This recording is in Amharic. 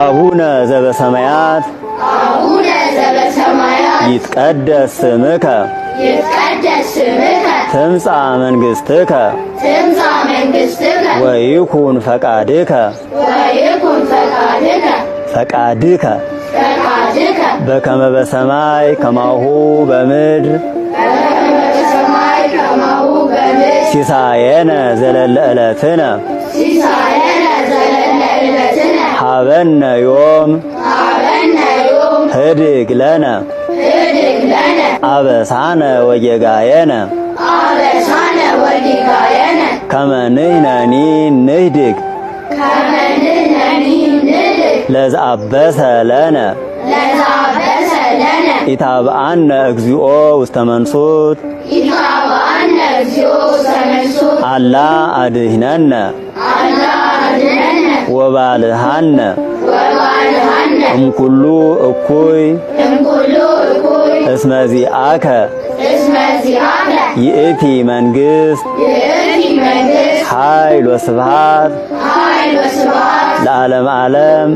አቡነ ዘበሰማያት ይትቀደስ ስምከ ትምጻእ መንግሥትከ ወይኩን ፈቃድከ በከመ በሰማይ ከማሁ በምድር ሲሳየነ ዘለለ ዕለትነ ሀበነ ዮም ህድግ ለነ አበሳነ ወጌጋየነ ከመ ንሕነኒ ንህድግ ለዘአበሰ ለነ ኢታብአነ እግዚኦ ውስተ መንሱት አላ አድኅነነ ወባልሐነ እምኩሉ እኩይ እስመ ዚአከ ይእቲ መንግሥት ኃይል ወስብሐት ለዓለመ ዓለም